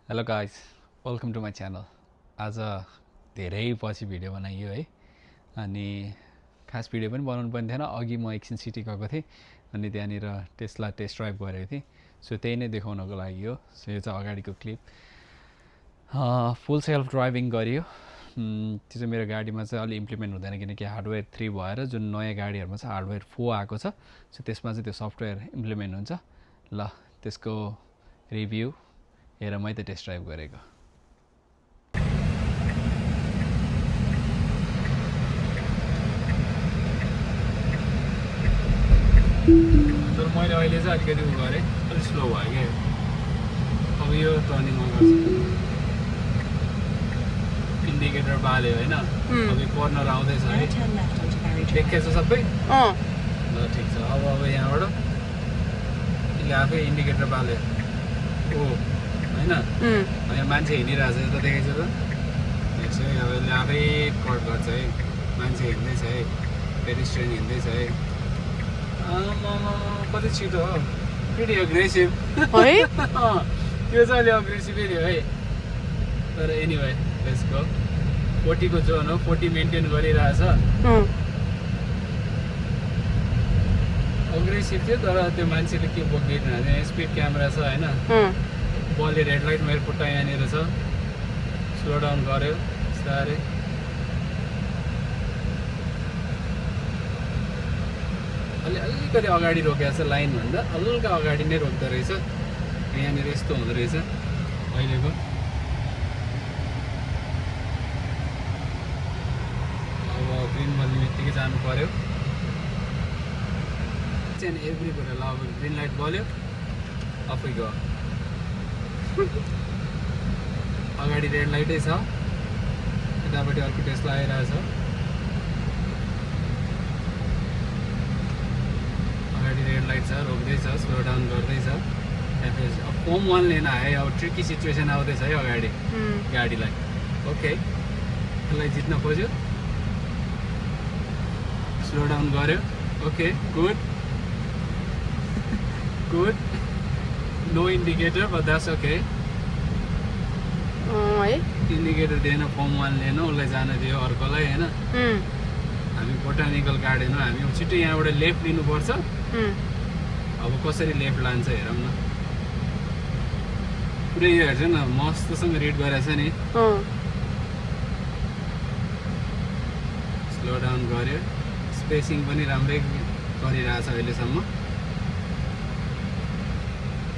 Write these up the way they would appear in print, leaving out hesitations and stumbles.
Hello guys, welcome to my channel. आज धेरै पछि भिडियो बनाइयो है। अनि खास भिडियो पनि बनाउनु पर्ने थिएन। अघि म एकछिन सिटी गएको थिएँ अनि त्यहाँनिर टेस्ला टेस्ट ड्राइभ गरेको थिएँ। सो त्यही नै देखाउनको लागि हो। सो यो चाहिँ अगाडिको क्लिप। फुल सेल्फ ड्राइभिङ गरियो। त्यो चाहिँ मेरो गाडीमा चाहिँ अलि इम्प्लिमेन्ट हुँदैन किनकि हार्डवेयर 3 भएर जुन नयाँ गाडीहरूमा चाहिँ हार्डवेयर 4 आएको छ। सो त्यसमा चाहिँ त्यो सफ्टवेयर इम्प्लिमेन्ट हुन्छ। ल त्यसको रिभ्यू हेर, मैले त टेस्ट ड्राइभ गरेको। तर मैले अहिले चाहिँ अलिकति उ गरेँ, अलिक स्लो भयो क्या। अब यो टर्निङमा गर्छ, इन्डिकेटर बाल्यो होइन। अब यो कर्नर आउँदैछ है, देखेछ सबै? ल ठिक छ। अब यहाँबाट यसले आफै इन्डिकेटर बाल्यो हो होइन। यहाँ मान्छे हिँडिरहेछ, यता देखेछ त? हेर्छ है, अब यसले आफै कट गर्छ है। मान्छे हिँड्दैछ है, पेडिस्ट्रियन हिँड्दैछ है। कति छिटो हो, प्रिटी अग्रेसिभ है। त्यो चाहिँ अलि अग्रेसिभै थियो है। तर एनिवे लेट्स गो। 40 को जोन हो, 40 मेन्टेन गरिरहेछ। अग्रेसिभ थियो तर त्यो मान्छेले के बोकिदिनु, यहाँ स्पिड क्यामेरा छ होइन। बलले रेड लाइट मेरो खुट्टा यहाँनिर छ। स्लो डाउन गर्यो बिस्तारै। अलिकति अगाडि रोकेको छ, लाइनभन्दा हल्का अगाडि नै रोक्दो रहेछ। यहाँनिर यस्तो हुँदो रहेछ अहिलेको। अब ग्रिन बल्ने बित्तिकै जानु पर्यो चाहिँ एभ्री कुरा। ल अब ग्रिन लाइट बल्यो, आफै गयो। अगाडि रेड लाइटै छ, यतापट्टि अर्को टेस्ला आइरहेछ। अगाडि रेड लाइट छ, रोक्दैछ, स्लो डाउन गर्दैछ। अब फर्म 1 लेन आयो। अब ट्रिकी सिचुएसन आउँदैछ है अगाडि गाडीलाई। ओके, त्यसलाई जित्न खोज्यो, स्लो डाउन गर्यो। Okay, good good. No indicator but that's okay. Indicator दिएन, फर्म 1 लिएन, उसलाई जान दियो अर्कोलाई होइन। हामी बोटानिकल गार्डन हो, हामी छिट्टै यहाँबाट लेफ्ट लिनुपर्छ। अब कसरी लेफ्ट लान्छ हेरौँ न। पुरै यो हेर्छ न, मस्तसँग रिड गरेछ नि। स्लो डाउन गर्यो, स्पेसिङ पनि राम्रै गरिरहेछ अहिलेसम्म।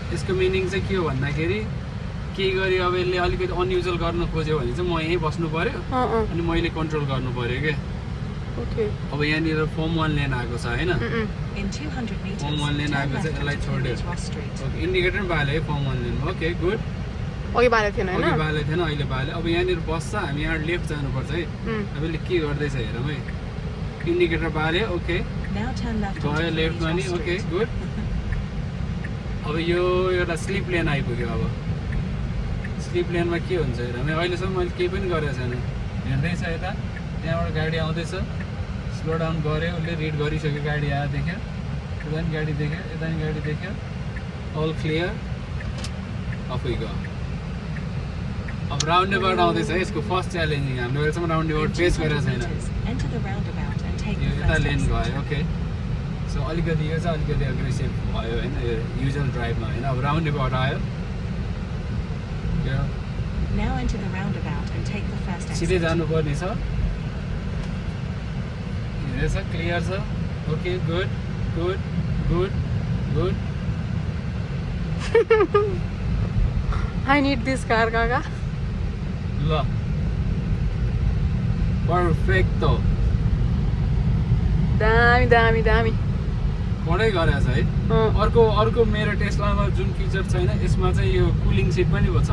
यसको मिनिङ चाहिँ के हो भन्दाखेरि केही गरी अब यसले अलिकति अनयुजल गर्न खोज्यो भने चाहिँ म यहीँ बस्नु पर्यो अनि मैले कन्ट्रोल गर्नु पर्यो क्या। अब यहाँनिर फर्म 1 लेन आएको छ होइन। फर्म 1 लेन आएको छ, यसलाई छोड्यो। ओके, इन्डिकेटर पनि बाल्यो है फर्म 1 लेनमा। Okay, good. अघि बालेको थिएन, अहिले बाल्यो। अब यहाँनिर बस्छ, हामी यहाँ लेफ्ट जानुपर्छ है। अब यसले के गर्दैछ हेरौँ है। इन्डिकेटर बाल्यो, ओके, गयो लेफ्टमा नि। Okay, good. अब यो एउटा स्लिप लेन आइपुग्यो। अब स्लिप लेनमा के हुन्छ हेरौँ है। अहिलेसम्म मैले केही पनि गरेको छैन, हिँड्दैछ यता, त्यहाँबाट गाडी आउँदैछ। स्लो डाउन गऱ्यो, उसले रिड गरिसक्यो। गाडी आयो, देख्यो, उता नि गाडी देख्यो, यता नि गाडी देख्यो। अल क्लियर, आफै गयो। अब राउन्ड एबाउट आउँदैछ है। यसको फर्स्ट च्यालेन्जिङ, हाम्रो अहिलेसम्म राउन्ड एबाउट फेस गरेको छैन। यो यता लेन गयो। ओके, सो अलिकति यो चाहिँ अलिकति अग्रेसिभ भयो होइन, युजल ड्राइभमा होइन। अब राउन्ड एबाउट आयो, सिधै जानुपर्ने छ। हिँडेछ, क्लियर छ। Okay, good good good good. I need this car, काका। ल पर्फेक्टो, दामी दामी दामी कडै गरेछ है। अर्को मेरो टेस्लामा जुन फिचर छैन, यसमा चाहिँ यो कुलिङ सिट पनि छ।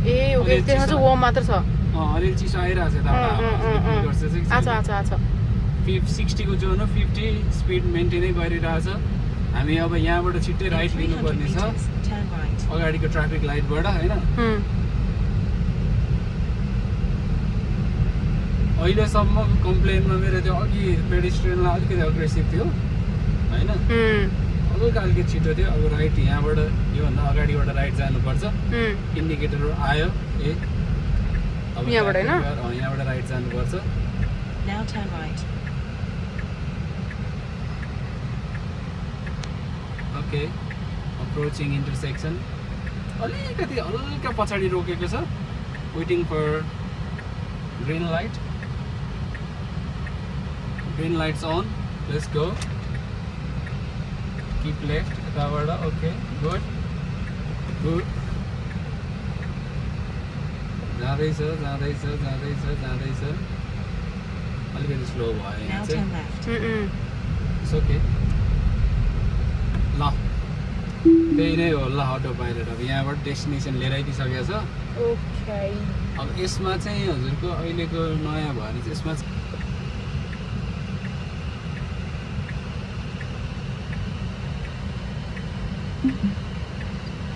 ए ओके, त्यसमा चाहिँ वार्म मात्र छ। अलिअलि चिसो आइरहेछ यता। 60 को जोन हो, 50 स्पिड मेन्टेनै गरिरहेछ। हामी अब यहाँबाट छिट्टै राइट लिनुपर्ने छ अगाडिको ट्राफिक लाइटबाट होइन। अहिलेसम्मको कम्प्लेनमा मेरो त्यो अघि पेडिस्ट्रियनलाई अलिकति अग्रेसिभ थियो होइन। हल्का अलिकति छिटो थियो अब राइट यहाँबाट योभन्दा अगाडिबाट राइट जानुपर्छ इन्डिकेटर आयो अब यहाँबाट हैन? यहाँबाट राइट जानुपर्छ Now turn right. Okay approaching intersection अलिकति हल्का पछाडि रोकेको छ waiting for green lights and let's go keep left यताबाट ओके गुड जाँदैछ अलिकति स्लो भयो Now यहाँ turn चाहिँ left. इट्स ओके ल त्यही नै हो ल अटो पाइलट अब यहाँबाट डेस्टिनेसन लिएर आइदिइसकेको छ ओके अब यसमा चाहिँ हजुरको अहिलेको नयाँ भएर चाहिँ यसमा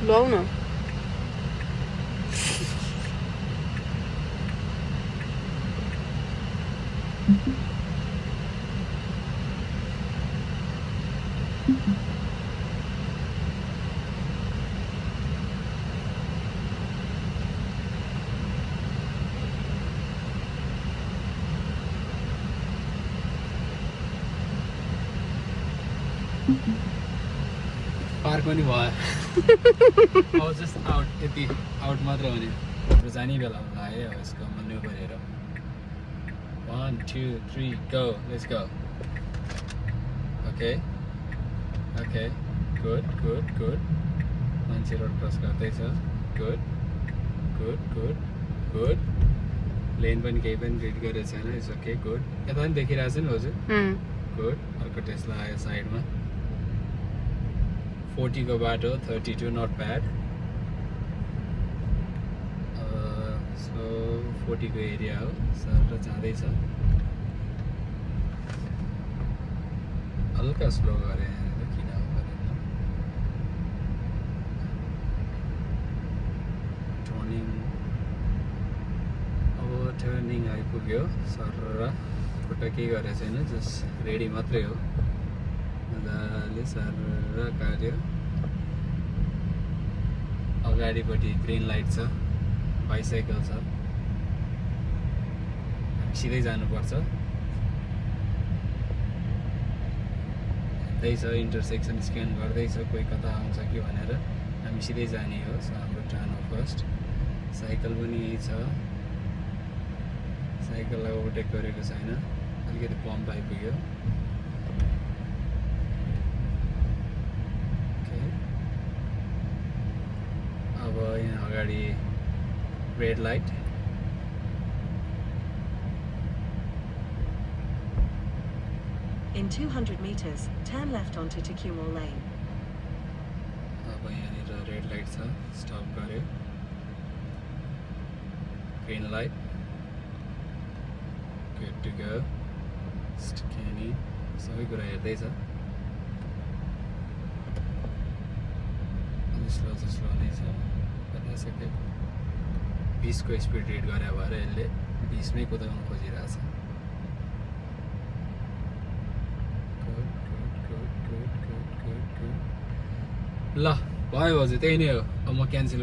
लौ न पार्क पनि भयो अब जस्ट आउट यति आउट मात्र हुने हाम्रो जाने बेला होला है अब यसको मन्यु गरेर 1 2 3 go let's go okay good मान्छे रोड क्रस गर्दैछ गुड लेन पनि केही पनि ग्रिड गरेको छैन इट्स ओके गुड यता पनि देखिरहेको छ नि हजुर गुड अर्को टेस्ला आयो साइडमा 40 को बाटो 32 नट ब्याड सो 40 को एरिया हो सर जाँदैछ हल्का स्लो गरे किन गरेन टर्निङ आइपुग्यो सर र खुट्टा केही गरेको छैन जस्ट रेडी मात्रै हो मजाले सर काट्यो अगाडिपट्टि ग्रिन लाइट छ बाइसाइकल छ हामी सिधै जानुपर्छ हेर्दैछ इन्टरसेक्सन स्क्यान गर्दैछ कोही कता आउँछ कि भनेर हामी सिधै जाने हो सो हाम्रो टर्न हो फर्स्ट साइकल पनि यही छ साइकललाई ओभरटेक गरेको छैन अलिकति पम्प आइपुग्यो अब यहाँ अगाडि red light In 200 meters, turn left onto Tacumwal Lane. अब यहाँनिर रेड लाइट छ स्टप गर्यो green light good to go scanning सबै कुरा हेर्दैछ स्लो नै छ भनिसक्यो 20 को स्पिड रिड गरे भएर यसले 20 मै कुदाउन खोजिरहेछ ल भयो हजुर त्यही नै हो अब म क्यान्सल